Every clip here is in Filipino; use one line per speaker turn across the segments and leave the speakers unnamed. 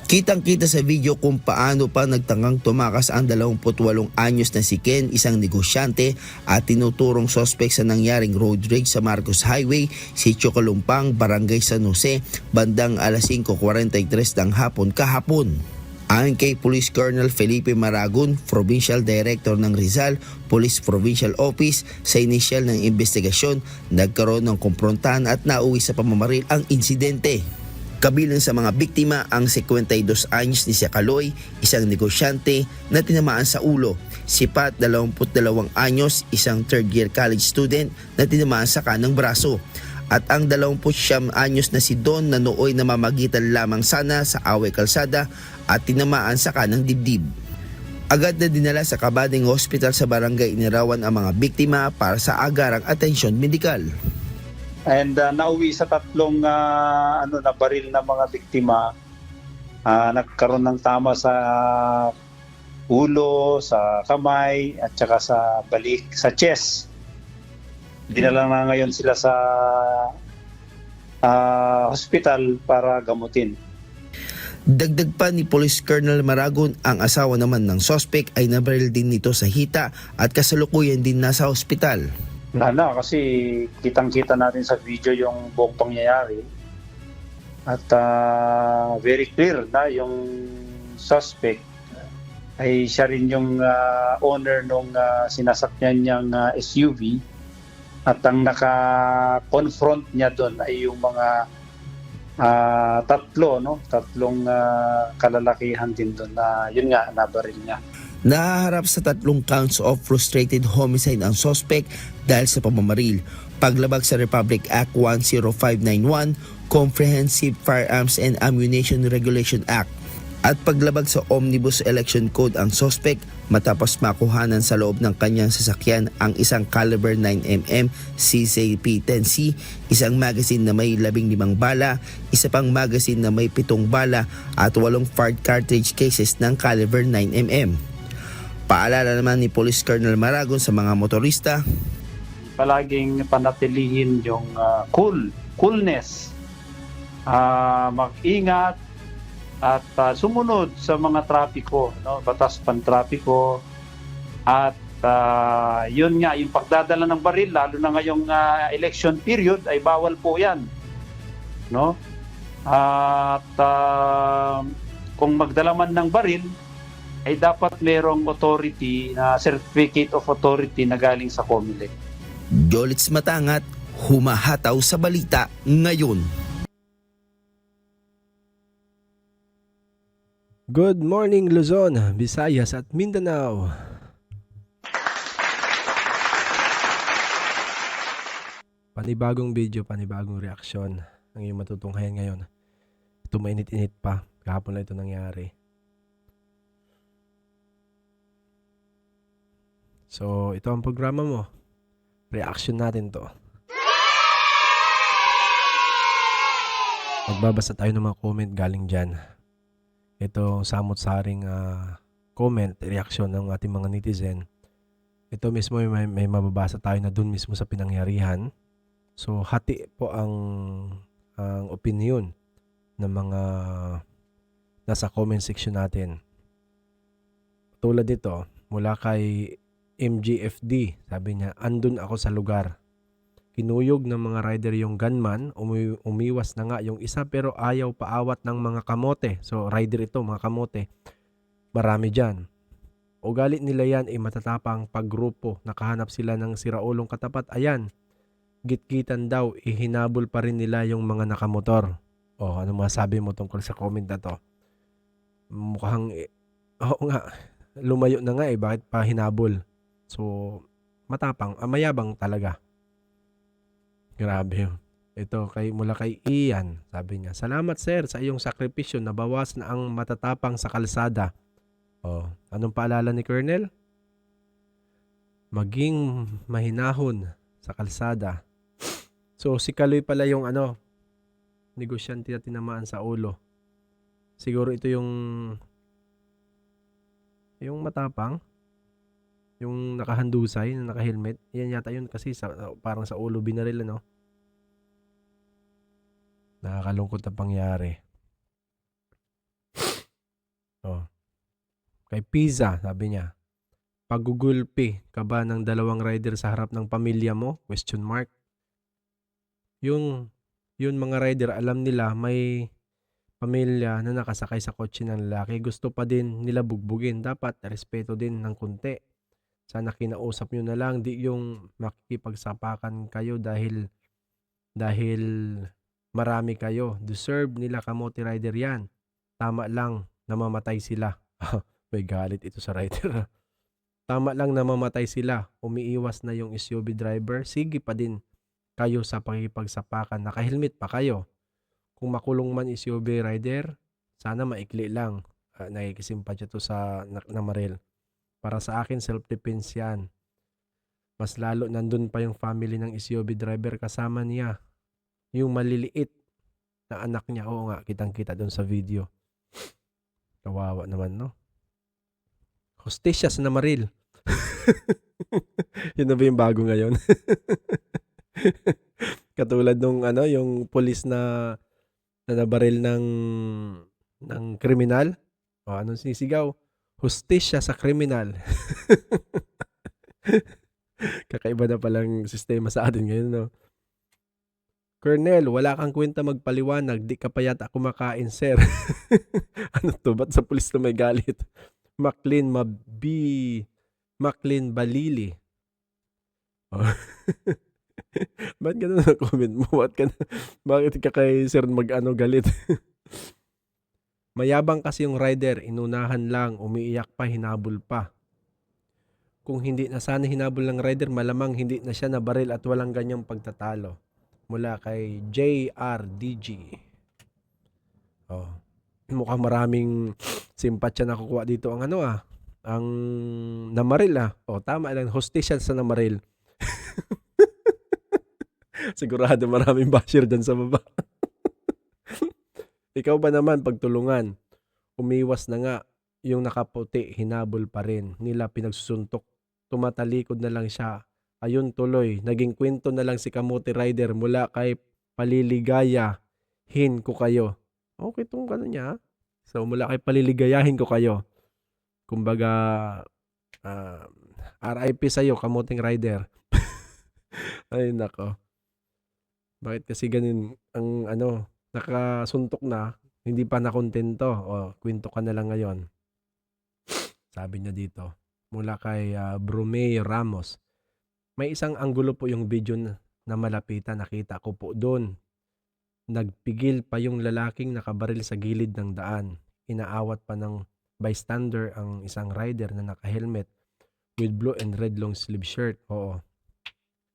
Kitang-kita sa video kung paano pa nagtanggang tumakas ang 28 anyos na si Ken, isang negosyante at tinuturong sospek sa nangyaring road rage sa Marcos Highway, Sitio Kalumpang, Barangay San Jose, bandang alas 5:43 ng hapon kahapon. Ayon kay Police Colonel Felipe Maragon, Provincial Director ng Rizal Police Provincial Office, sa inisyal ng investigasyon, nagkaroon ng kumprontahan at nauwi sa pamamaril ang insidente. Kabilang sa mga biktima ang 52 anyos ni Sakaloy, isang negosyante na tinamaan sa ulo. Si Pat, 22 anyos, isang third year college student na tinamaan sa kanang braso. At ang 29 anyos na si Don na nooy namamagitan lamang sana sa away kalsada at tinamaan sa kanang dibdib. Agad na dinala sa Kabading Hospital sa Barangay Inirawan ang mga biktima para sa agarang atensyon medikal.
And nauwi sa tatlong na baril na mga biktima, nagkaroon ng tama sa ulo, sa kamay, at saka sa balik, sa chest. Dinala na ngayon sila sa hospital para gamutin.
Dagdag pa ni Police Colonel Maragon, ang asawa naman ng sospek ay nabaril din nito sa hita at kasalukuyan din nasa hospital.
Wala, kasi kitang-kita natin sa video yung buong pangyayari. At very clear na yung suspect ay siya rin yung owner nung sinasakyan niyang SUV. At ang naka-confront niya doon ay yung mga tatlong kalalakihan din doon na yun nga, nabaril niya.
Nahaharap sa 3 counts of frustrated homicide ang sospek dahil sa pamamaril, paglabag sa Republic Act 10591, Comprehensive Firearms and Ammunition Regulation Act, at paglabag sa Omnibus Election Code ang sospek matapos makuhanan sa loob ng kanyang sasakyan ang isang caliber 9mm CCP-10C, isang magazine na may 15 bala, isa pang magazine na may 7 bala at 8 fired cartridge cases ng caliber 9mm. Paalala naman ni Police Colonel Maragon sa mga motorista,
palaging panatilihin yung coolness, mag-ingat at sumunod sa mga trapiko, batas pantrapiko, at yun nga, yung pagdadala ng baril, lalo na ngayong election period, ay bawal po yan. At kung magdala man ng baril, ay dapat merong authority, certificate of authority na galing sa COMELEC.
Jolits Matangat, humahataw sa balita ngayon.
Good morning Luzon, Visayas at Mindanao. Panibagong video, panibagong reaksyon ang iyong matutunghayan ngayon. Ito mainit-init pa, kahapon lang ito nangyari. So, ito ang programa mo. Reaction natin to. Magbabasa tayo ng mga comment galing dyan. Ito samot-saring comment, reaction ng ating mga netizen. Ito mismo may mababasa tayo na dun mismo sa pinangyarihan. So, hati po ang opinion ng mga nasa comment section natin. Tulad dito, mula kay MGFD, sabi niya, andun ako sa lugar. Kinuyog ng mga rider yung gunman, umiwas na nga yung isa pero ayaw paawat ng mga kamote. So rider ito, mga kamote. Marami dyan. Ugali nila yan ay matatapang paggrupo. Nakahanap sila ng siraulong katapat. Ayan, gitgitan daw, ihinabol pa rin nila yung mga nakamotor. Ano masabi mo tungkol sa comment na to? Mukhang, oo nga, lumayo na nga bakit pa hinabol? So, matapang, mayabang talaga. Grabe yun. Ito, mula kay Ian, sabi niya, salamat sir sa iyong sakripisyo, nabawas na ang matatapang sa kalsada. Anong paalala ni Colonel? Maging mahinahon sa kalsada. So, si Kaloy pala yung negosyante na tinamaan sa ulo. Siguro ito yung matapang. Yung nakahandusay, na naka-helmet. Yan yata yun kasi parang sa ulo binaril, Nakakalungkot na pangyari. Oh. Kay Pizza, sabi niya, pagugulpi ka ba ng dalawang rider sa harap ng pamilya mo? Question mark. Yung mga rider, alam nila may pamilya na nakasakay sa kotse ng lalaki. Gusto pa din nila bugbugin. Dapat respeto din ng kunti. Sana kinausap nyo na lang. Di yung makikipagsapakan kayo dahil marami kayo. Deserve nila kamote rider yan. Tama lang na mamatay sila. May galit ito sa rider. Tama lang na mamatay sila. Umiiwas na yung SUV driver. Sige pa din kayo sa pakipagsapakan. Naka-helmet pa kayo. Kung makulong man SUV rider, sana maikli lang. Nakikisimpatya to sa Namarel. Para sa akin, self-defense yan. Mas lalo nandun pa yung family ng SUV driver kasama niya. Yung maliliit na anak niya. Oo nga, kitang-kita doon sa video. Kawawa naman, no? Hostesya sa Namaril. Yun na ba yung bago ngayon? Katulad nung yung pulis na nabaril ng kriminal. O, anong sinisigaw? Hostesya sa kriminal. Kakaiba na palang sistema sa atin ngayon, no? Colonel, wala kang kwenta magpaliwanag. Di ka pa yata kumakain, sir. Ano to? Ba't sa pulis na may galit? Maclean Balili. Oh. Ba't ganun na comment mo? Bakit ka kay sir galit? Mayabang kasi yung rider, inunahan lang, umiiyak pa, hinabol pa. Kung hindi na sana hinabol ng rider, malamang hindi na siya nabaril at walang ganyang pagtatalo. Mula kay JRDG. Oh. Mukhang maraming simpatya na kukuha dito ang ang Namaril Oh, tama lang, hostesya sa Namaril. Sigurado maraming basher dyan sa baba. Ikaw ba naman pagtulungan? Umiwas na nga, yung nakaputi, hinabol pa rin. Nila pinagsusuntok. Tumatalikod na lang siya. Ayun tuloy, naging kwento na lang si Kamote Rider mula kay paliligayahin ko kayo. Okay itong niya. So mula kay paliligayahin ko kayo. Kumbaga, RIP sa'yo, Kamoteng Rider. Ay nako. Bakit kasi ganun ang nakasuntok na, hindi pa nakontento. O, kwento ka na lang ngayon. Sabi niya dito. Mula kay Brumey Ramos. May isang anggulo po yung video na malapitan. Nakita ko po doon. Nagpigil pa yung lalaking nakabaril sa gilid ng daan. Inaawat pa ng bystander ang isang rider na naka-helmet with blue and red long sleeve shirt. Oo.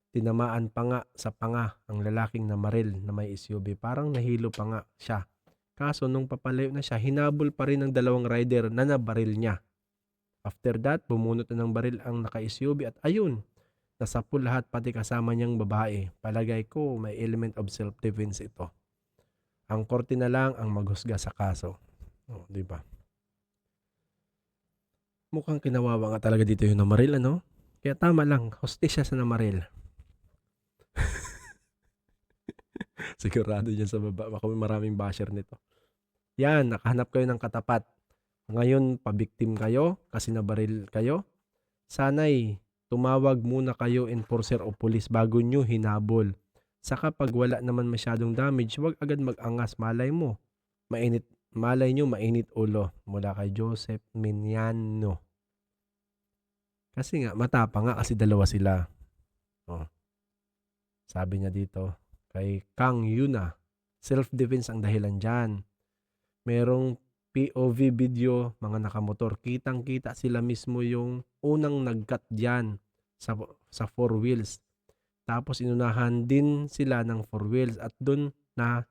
Tinamaan pa nga sa panga ang lalaking namaril na may SUV. Parang nahilo pa nga siya. Kaso nung papalayo na siya, hinabol pa rin ng dalawang rider na nabaril niya. After that, bumunot na ng baril ang naka-SUV at ayun, nasapul lahat pati kasama niyang babae. Palagay ko may element of self-defense ito. Ang korte na lang ang maghusga sa kaso. Oh, di ba? Mukhang kinawawa nga talaga dito yung namaril, Kaya tama lang, hostesya sa namaril. Sigurado dyan sa baba. Baka may maraming basher nito. Yan, nakahanap kayo ng katapat. Ngayon, pabiktim kayo kasi nabaril kayo. Sana'y tumawag muna kayo enforcer o pulis bago nyo hinabol. Saka pag wala naman masyadong damage, wag agad mag-angas. Malay nyo, mainit ulo. Mula kay Joseph Minyano. Kasi nga, matapang nga kasi dalawa sila. Oh. Sabi niya dito, kay Kang Yuna, self-defense ang dahilan dyan. Merong POV video, mga nakamotor. Kitang-kita sila mismo yung unang nag-cut dyan sa four wheels. Tapos inunahan din sila ng four wheels at dun na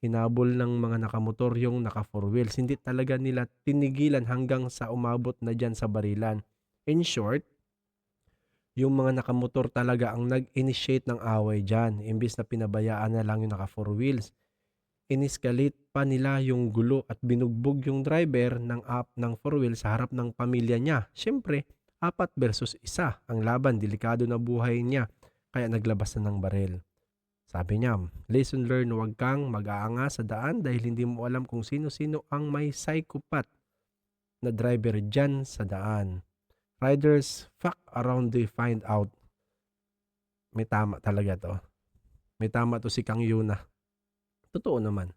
hinabol ng mga nakamotor yung naka four wheels. Hindi talaga nila tinigilan hanggang sa umabot na dyan sa barilan. In short, yung mga nakamotor talaga ang nag-initiate ng away dyan. Imbis na pinabayaan na lang yung naka four wheels. Inescalate pa nila yung gulo at binugbog yung driver ng four wheels sa harap ng pamilya niya. Siyempre, 4 versus 1 ang laban. Delikado na buhay niya. Kaya naglabas na ng baril. Sabi niya, lesson learned, huwag kang mag-aanga sa daan dahil hindi mo alam kung sino-sino ang may psychopath na driver dyan sa daan. Riders, fuck around they find out. May tama talaga to. May tama to si Kang Yuna. Totoo naman.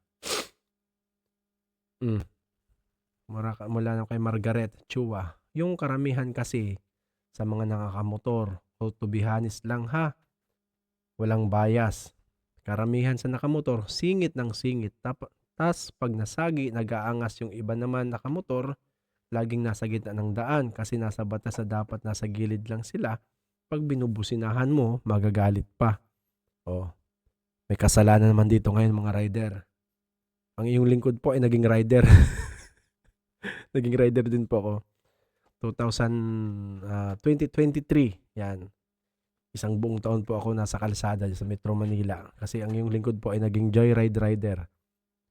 Mula na kay Margaret Chua. Yung karamihan kasi sa mga nakakamotor, o to be honest lang ha, walang bias. Karamihan sa nakamotor, singit ng singit. Tas pag nasagi, nag-aangas yung iba naman nakamotor, laging nasa gitna ng daan kasi nasa batas sa dapat nasa gilid lang sila. Pag binubusinahan mo, magagalit pa. Oh, may kasalanan naman dito ngayon mga rider. Ang iyong lingkod po ay naging rider. Naging rider din po ako. 2023, yan. Isang buong taon po ako nasa kalsada sa Metro Manila. Kasi ang iyong lingkod po ay naging joyride rider.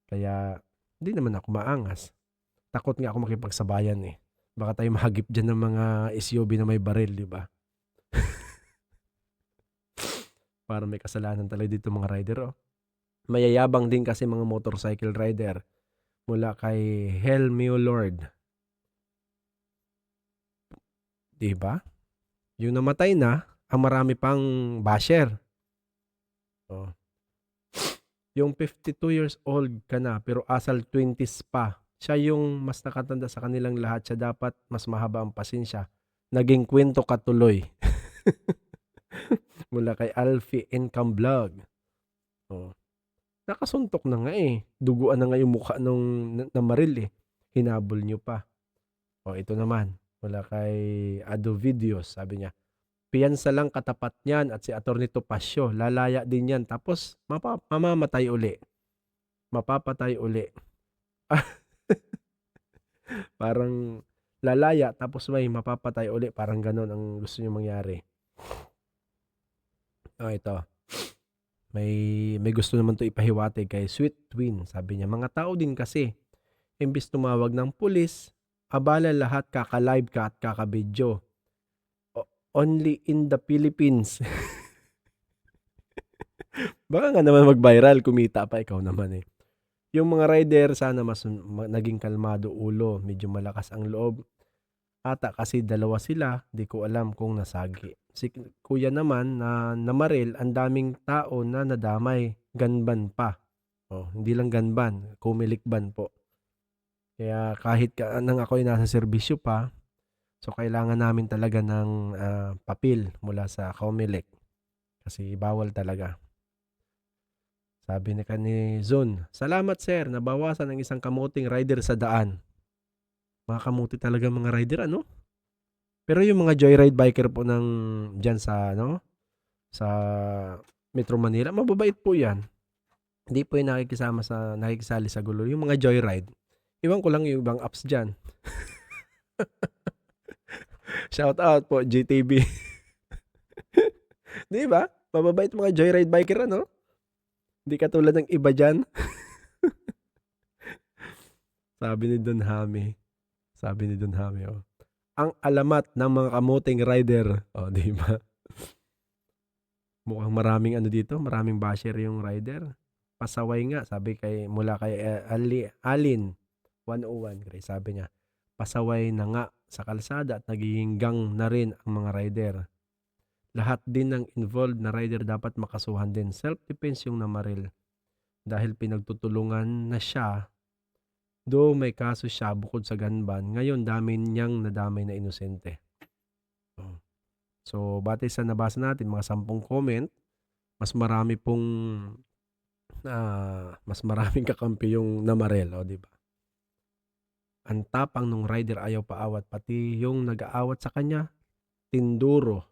Kaya, hindi naman ako maangas. Takot nga ako makipagsabayan eh. Baka tayo mahagip dyan ng mga SUV na may baril, di ba? Para may kasalanan talaga dito mga rider, oh. Mayayabang din kasi mga motorcycle rider. Mula kay Hell Mio Lord. Di ba? Yung namatay na, ang marami pang basher. Oh. Yung 52 years old ka na, pero asal 20s pa. Siya yung mas nakatanda sa kanilang lahat. Siya dapat mas mahaba ang pasensya. Naging kwento katuloy. Mula kay Alfie Income Vlog. Oh. Nakasuntok na nga eh. Duguan na nga yung mukha nung namaril eh. Hinabol nyo pa. O ito naman. Mula kay Ado Videos. Sabi niya, piyansa lang katapat niyan at si Atty. Topacio. Lalaya din yan. Tapos mamamatay uli. Mapapatay uli. Parang lalaya tapos may mapapatay uli. Parang ganon ang gusto niyo mangyari. Ito. May gusto naman to ipahiwatig kay Sweet Twin. Sabi niya, mga tao din kasi. Imbis tumawag ng pulis, abala lahat kaka-live ka at kaka-video. Only in the Philippines. Baka nga naman mag-viral, kumita pa ikaw naman eh. Yung mga rider, sana mas naging kalmado ulo. Medyo malakas ang loob. Ata kasi dalawa sila, di ko alam kung nasagi. Si kuya naman na namaril, ang daming tao na nadamay. Ganban pa. Hindi lang ganban, kumilikban po. Kaya kahit nang ako ay nasa serbisyo pa, so kailangan namin talaga ng papel mula sa Comelec. Kasi bawal talaga. Sabi ni Zon, salamat sir, nabawasan ang isang kamuting rider sa daan. Mga kamuti talaga mga rider, ano? Pero yung mga joyride biker po ng dyan sa, sa Metro Manila, mababait po yan. Hindi po yung nakikisali sa gulo. Yung mga joyride, iwan ko lang yung ibang apps dyan. Shout out po, GTB. Di ba? Mababait mga joyride biker, ano? Hindi katulad ng iba dyan. Sabi ni Don Hami, oh. Ang alamat ng mga kamuting rider. Di ba? Mukhang maraming dito, maraming basher yung rider. Pasaway nga, sabi mula kay Alin 101, sabi niya, pasaway na nga sa kalsada at nagiging gang na rin ang mga rider. Lahat din ng involved na rider dapat makasuhan din. Self-defense yung namaril. Dahil pinagtutulungan na siya, do may kaso siya bukod sa ganban, ngayon dami niyang nadamay na inosente. So, batay sa nabasa natin, mga 10 comment, mas maraming kakampi yung namaril, di ba? Ang tapang nung rider ayaw paawat, pati yung nag-aawat sa kanya, tinduro.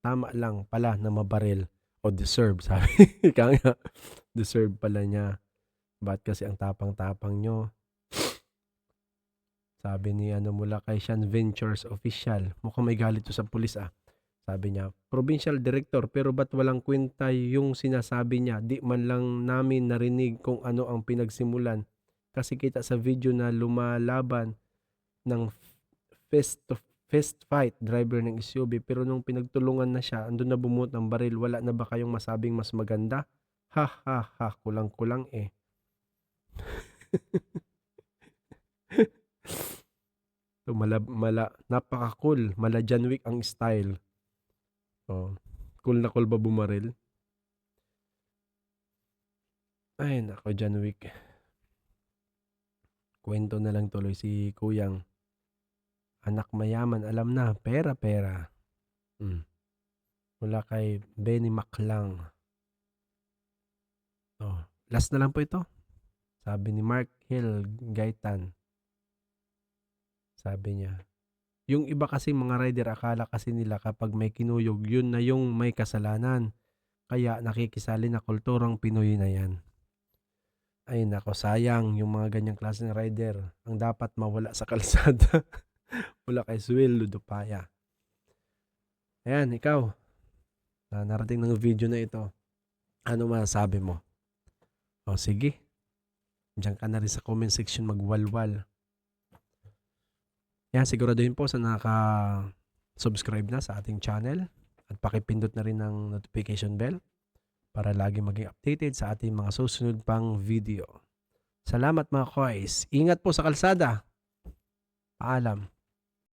Tama lang pala na mabaril o deserve, sabi. Ika nga, deserve pala niya. Ba't kasi ang tapang-tapang nyo? Sabi ni mula kay Sean Ventures Official, mukhang may galit to sa pulis Sabi niya, provincial director, pero ba't walang kwenta yung sinasabi niya? Di man lang namin narinig kung ano ang pinagsimulan. Kasi kita sa video na lumalaban ng fist fight driver ng SUV, pero nung pinagtulungan na siya, andun na bumuot ng baril, wala na ba kayong masabing mas maganda? Ha ha ha, kulang-kulang eh. So, napaka-cool. Mala John Wick ang style. Oh, cool na cool ba bumaril? Ay, nako, John Wick. Kwento na lang tuloy si Kuyang. Anak mayaman, alam na, pera. Mula kay Benny Maclang. Oh, last na lang po ito. Sabi ni Mark Hill Gaitan. Sabi niya, yung iba kasi mga rider akala kasi nila kapag may kinuyog, yun na yung may kasalanan. Kaya nakikisali na kulturang Pinoy na yan. Ay nako, sayang yung mga ganyang klase ng rider. Ang dapat mawala sa kalsada. Mula kay Suel Ludupaya. Ayan, ikaw. Na narating ng video na ito. Ano masasabi mo? O sige. Diyan ka na rin sa comment section magwalwal. Yan, siguraduhin po sa naka-subscribe na sa ating channel. At pakipindot na rin ng notification bell para lagi maging updated sa ating mga susunod pang video. Salamat mga koys. Ingat po sa kalsada. Paalam.